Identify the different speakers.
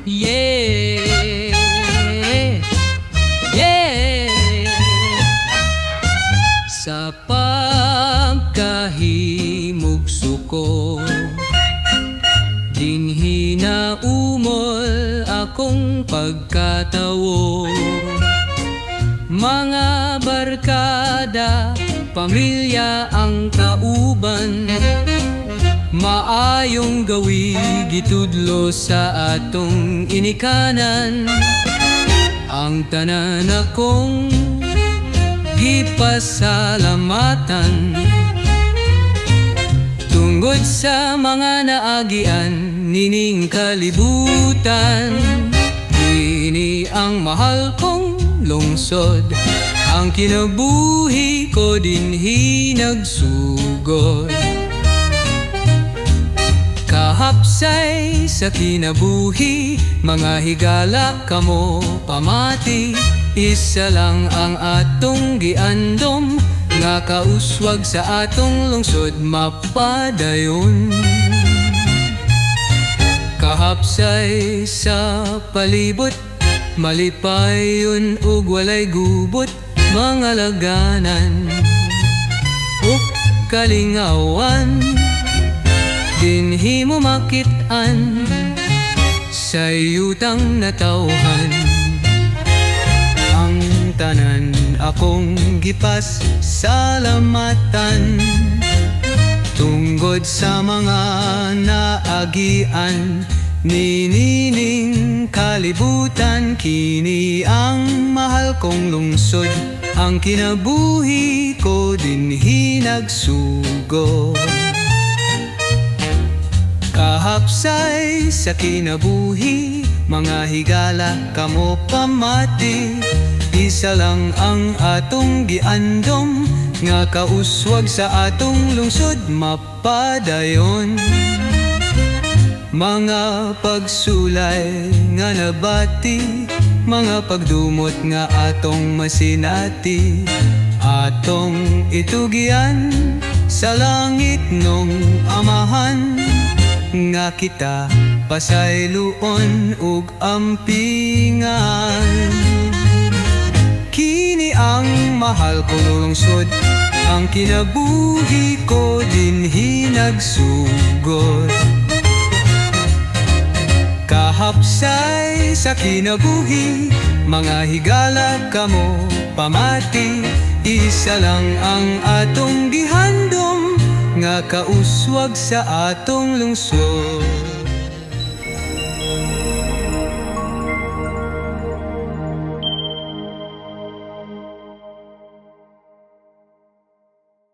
Speaker 1: Yeah, yeah. Sa pagkahimog suko, dinhi na umol akong pagkatawo. Mga barkada, pamilya ang kauban, maayong gawi gitudlo sa atong inikanan. Ang tanan akong gipasalamatan, tungod sa mga naagian nining kalibutan. Kini ang mahal kong lungsod, ang kinabuhi ko dinhi nagsugod. Kahapsay sa kinabuhi, mga higala kamo pamati. Isa lang ang atong giandom, nga kauswag sa atong lungsod mapadayon. Kahapsay sa palibot, malipayon ug walay gubot, mga laganan ug kalingawan. Dinhi mo makit-an sa yutang natawhan. Ang tanan akong gipas salamatan, tungod sa mga naagian nining kalibutan. Kini ang mahal kong lungsod, ang kinabuhi ko dinhi nagsugod. Kahapsay sa kinabuhi, mga higala kamo pamati. Isa lang ang atong giandom, nga kauswag sa atong lungsod mapadayon. Mga pagsulay nga nabati, mga pagdumot nga atong masinati. Atong itugyan sa langit nung amahan, nga kita pasayloon ug ampingan. Kini ang mahal kong lungsod, ang kinabuhi ko dinhi nagsugod. Kahapsay sa kinabuhi, mga higala kamo pamati. Isa lang ang atong gihandom, nga kauswag sa atong lungsod.